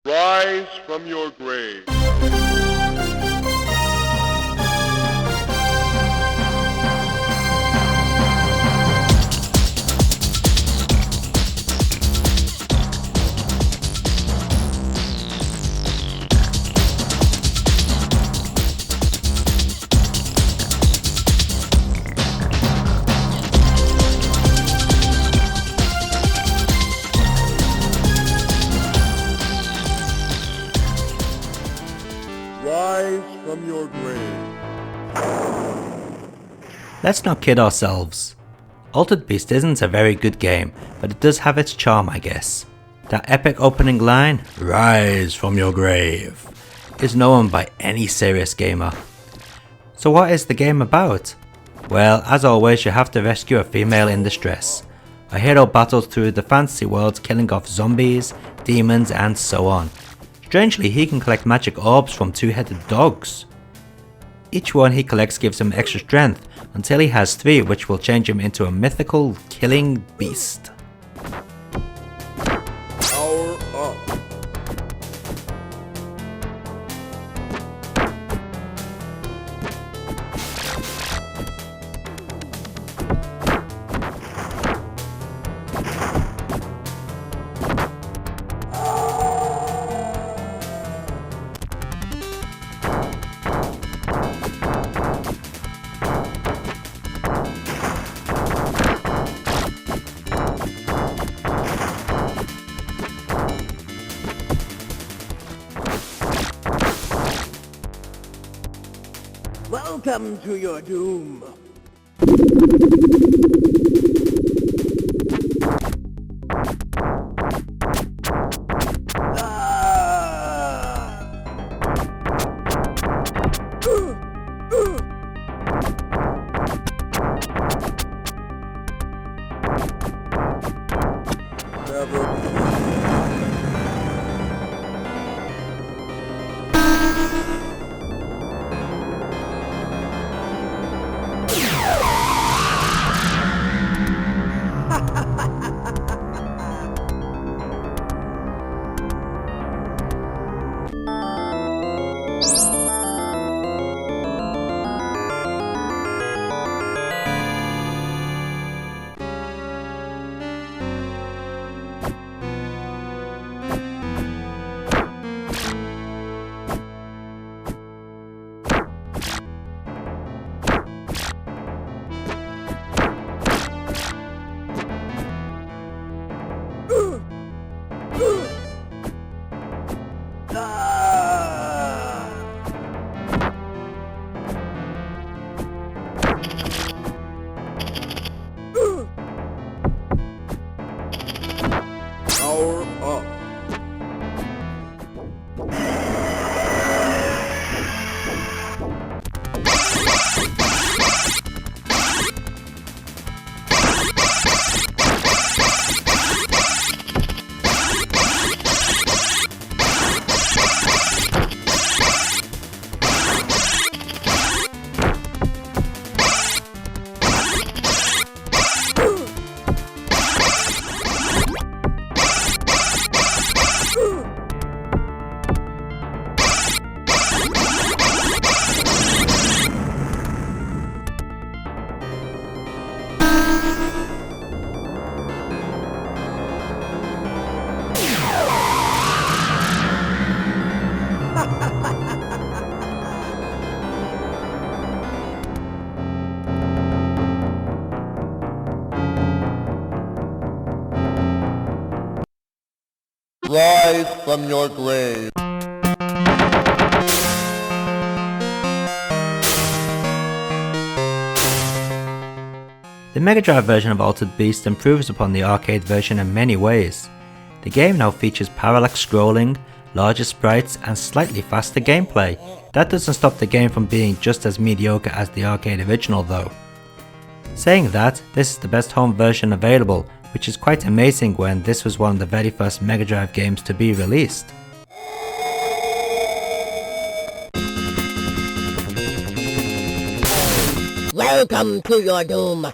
Rise from your grave. Rise from your grave. Let's not kid ourselves. Altered Beast isn't a very good game, but it does have its charm, I guess. That epic opening line, "Rise from your grave," is known by any serious gamer. So what is the game about? Well, as always, you have to rescue a female in distress. A hero battles through the fantasy world, killing off zombies, demons and so on. Strangely, he can collect magic orbs from two-headed dogs. Each one he collects gives him extra strength until he has 3, which will change him into a mythical killing beast. Power up. Welcome to your doom. Power up. Rise from your grave. The Mega Drive version of Altered Beast improves upon the arcade version in many ways. The game now features parallax scrolling, larger sprites and slightly faster gameplay. That doesn't stop the game from being just as mediocre as the arcade original though. Saying that, this is the best home version available, which is quite amazing when this was one of the very first Mega Drive games to be released. Welcome to your doom.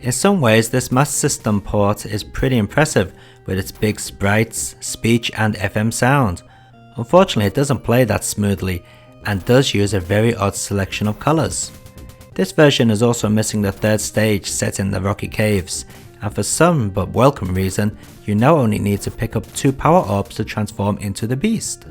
In some ways, this Master System port is pretty impressive with its big sprites, speech and FM sound. Unfortunately, it doesn't play that smoothly and does use a very odd selection of colours. This version is also missing the third stage set in the rocky caves, and for some but welcome reason, you now only need to pick up 2 power orbs to transform into the beast.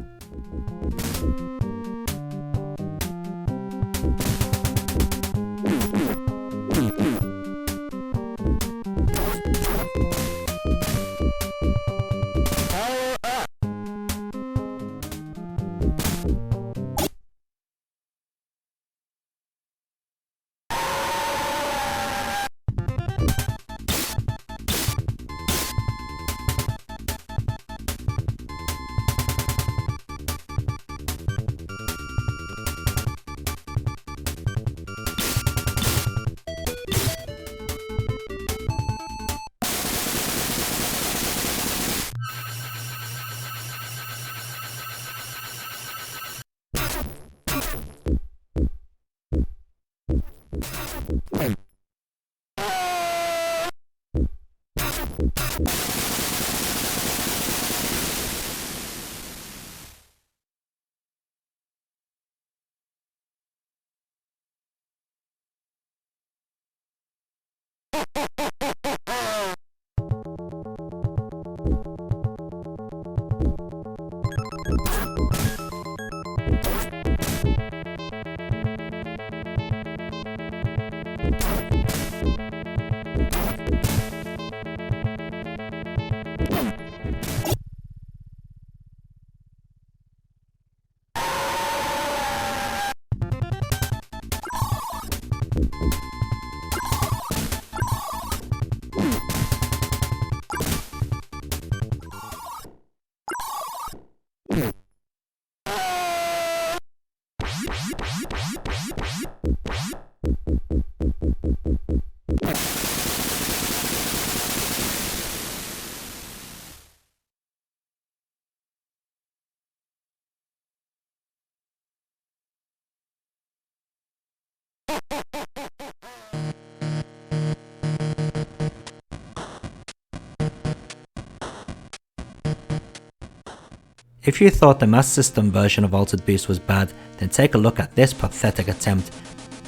If you thought the Master System version of Altered Beast was bad, then take a look at this pathetic attempt,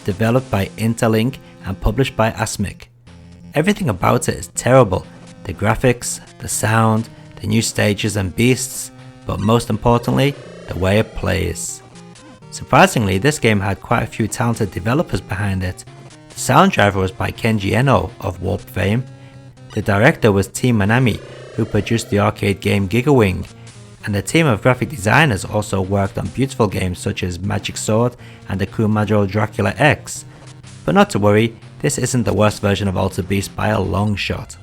developed by Interlink and published by Asmic. Everything about it is terrible, the graphics, the sound, the new stages and beasts, but most importantly, the way it plays. Surprisingly, this game had quite a few talented developers behind it. The sound driver was by Kenji Eno of Warp fame, the director was Team Manami, who produced the arcade game Gigawing, and a team of graphic designers also worked on beautiful games such as Magic Sword and the Kumajo Dracula X. But not to worry, this isn't the worst version of Altered Beast by a long shot.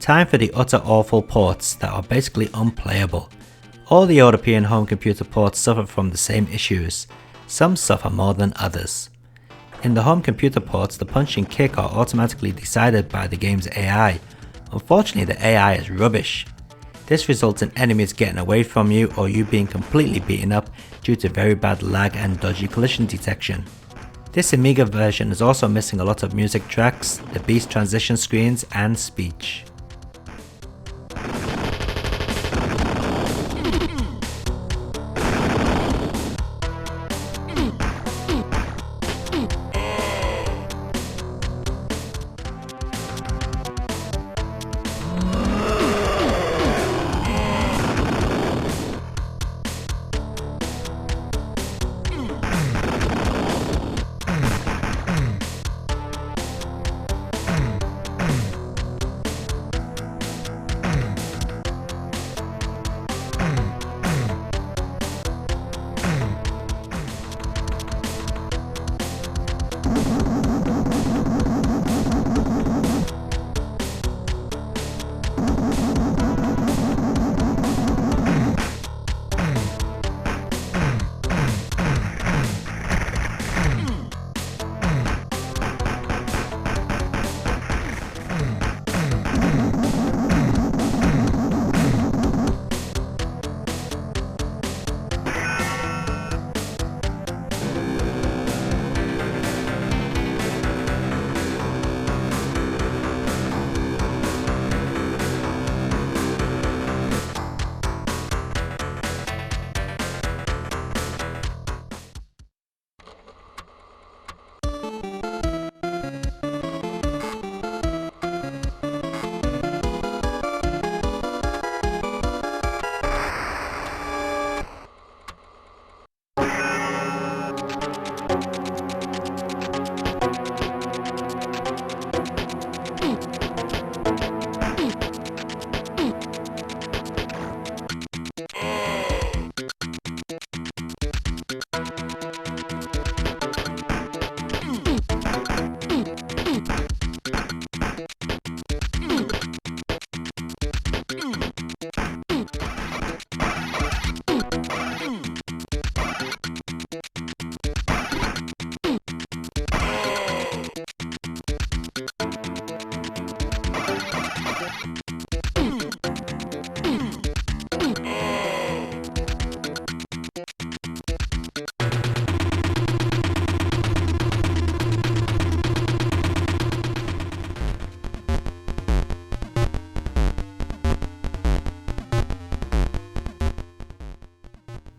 Time for the utter awful ports that are basically unplayable. All the European home computer ports suffer from the same issues. Some suffer more than others. In the home computer ports, the punch and kick are automatically decided by the game's AI. Unfortunately, the AI is rubbish. This results in enemies getting away from you or you being completely beaten up due to very bad lag and dodgy collision detection. This Amiga version is also missing a lot of music tracks, the beast transition screens and speech.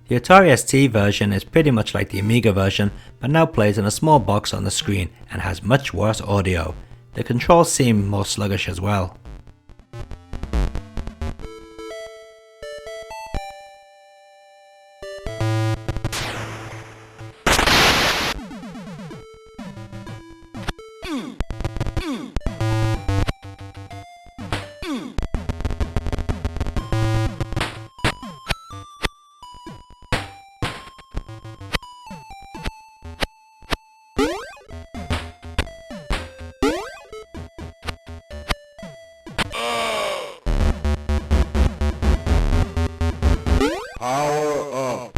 The Atari ST version is pretty much like the Amiga version, but now plays in a small box on the screen and has much worse audio. The controls seem more sluggish as well. Power up.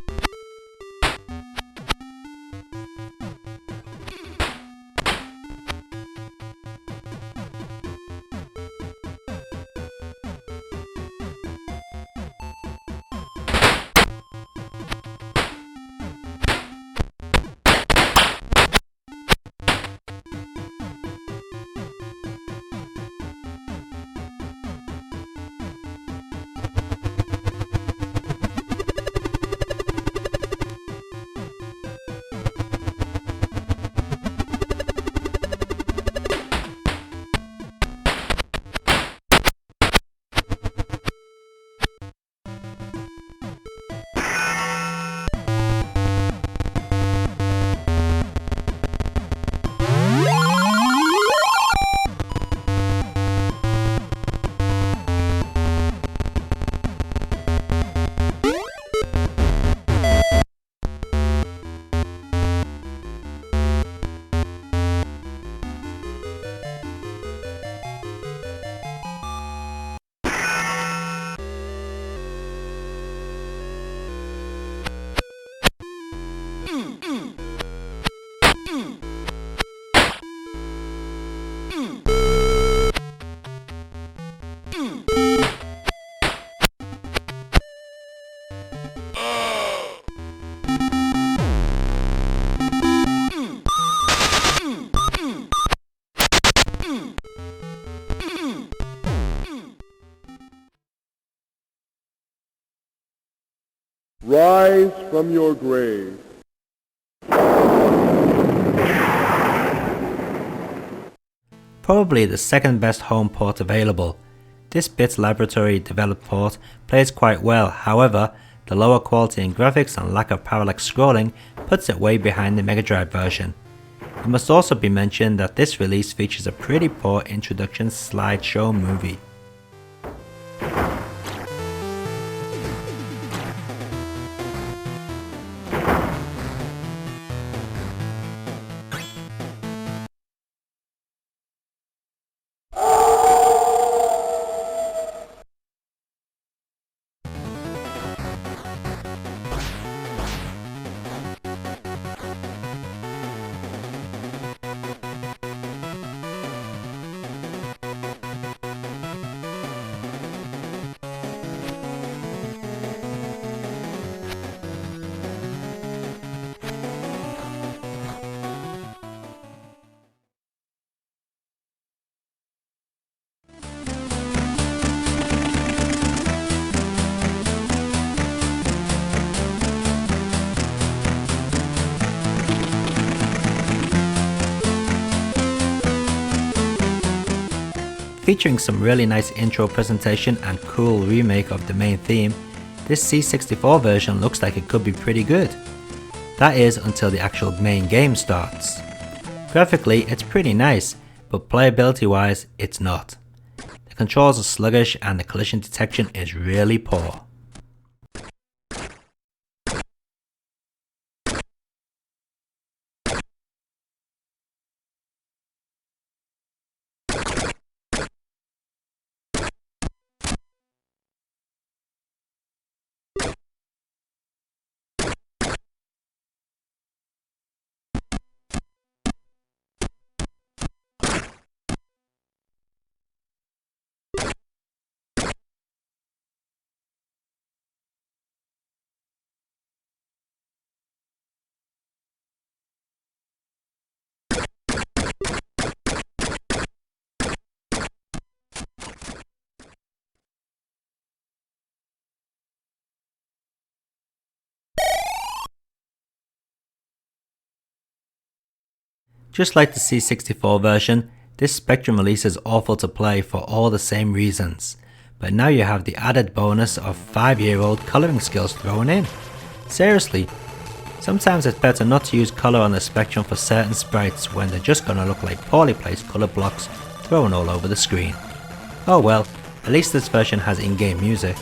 Rise from your grave. Probably the second best home port available. This Bits Laboratory developed port plays quite well, however, the lower quality in graphics and lack of parallax scrolling puts it way behind the Mega Drive version. It must also be mentioned that this release features a pretty poor introduction slideshow movie. Featuring some really nice intro presentation and cool remake of the main theme, this C64 version looks like it could be pretty good. That is until the actual main game starts. Graphically it's pretty nice, but playability wise it's not. The controls are sluggish and the collision detection is really poor. Just like the C64 version, this Spectrum release is awful to play for all the same reasons, but now you have the added bonus of 5-year-old colouring skills thrown in. Seriously, sometimes it's better not to use colour on the Spectrum for certain sprites when they're just gonna look like poorly placed colour blocks thrown all over the screen. Oh well, at least this version has in-game music.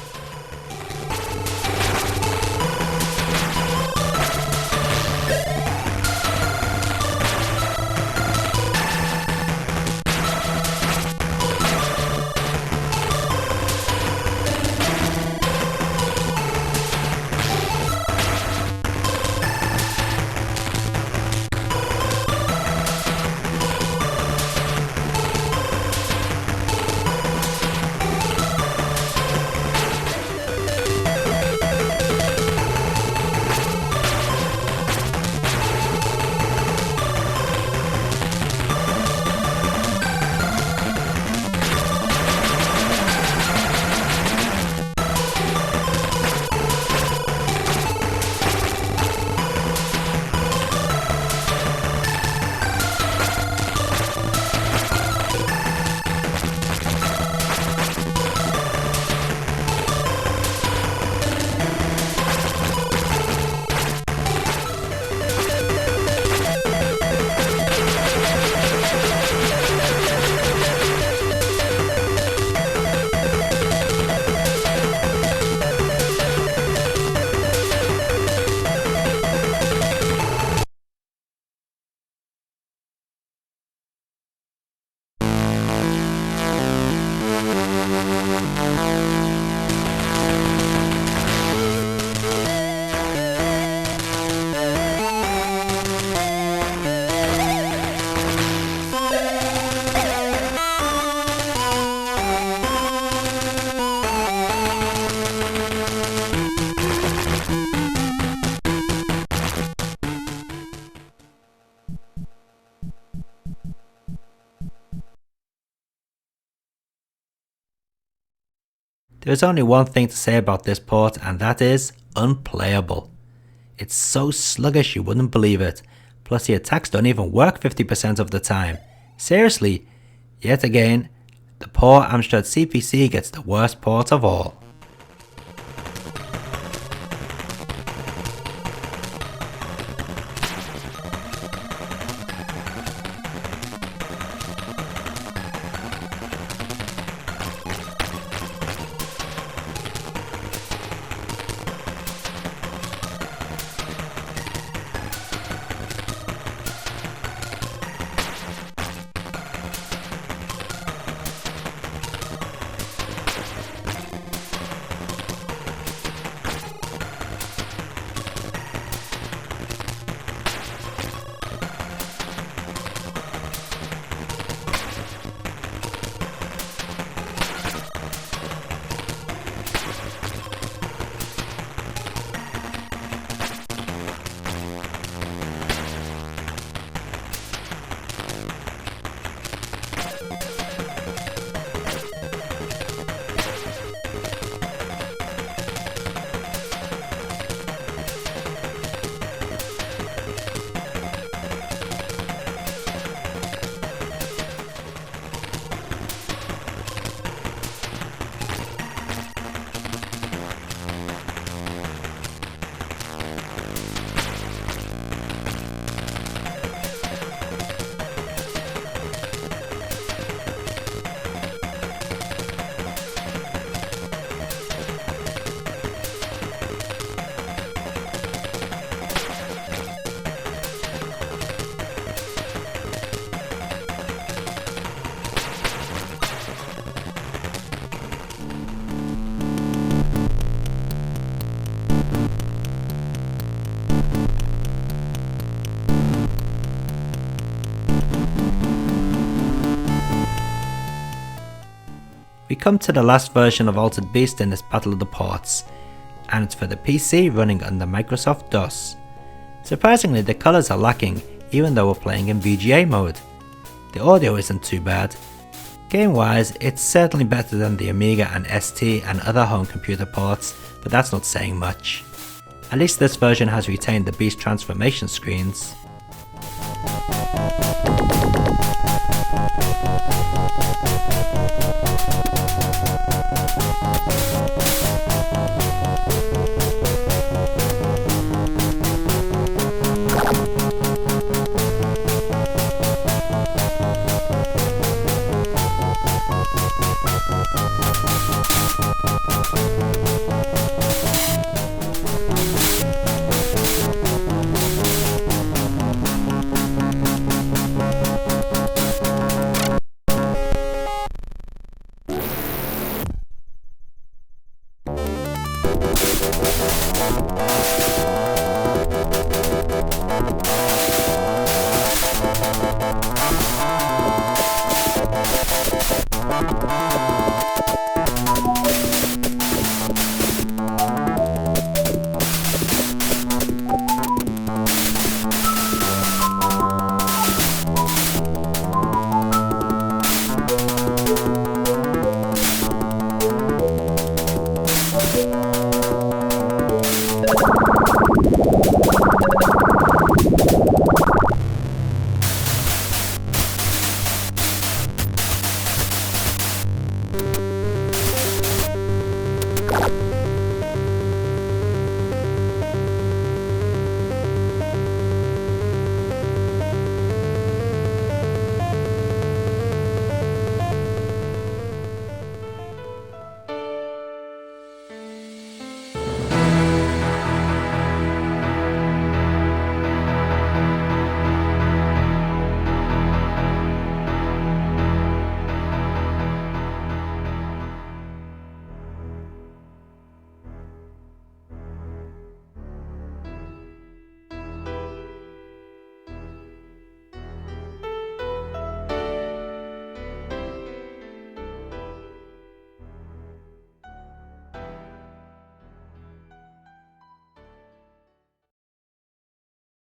There is only one thing to say about this port, and that is unplayable. It's so sluggish you wouldn't believe it, plus the attacks don't even work 50% of the time. Seriously, yet again, the poor Amstrad CPC gets the worst port of all. We come to the last version of Altered Beast in this battle of the ports, and it's for the PC running under Microsoft DOS. Surprisingly, the colours are lacking even though we're playing in VGA mode. The audio isn't too bad. Game wise, it's certainly better than the Amiga and ST and other home computer ports, but that's not saying much. At least this version has retained the Beast transformation screens.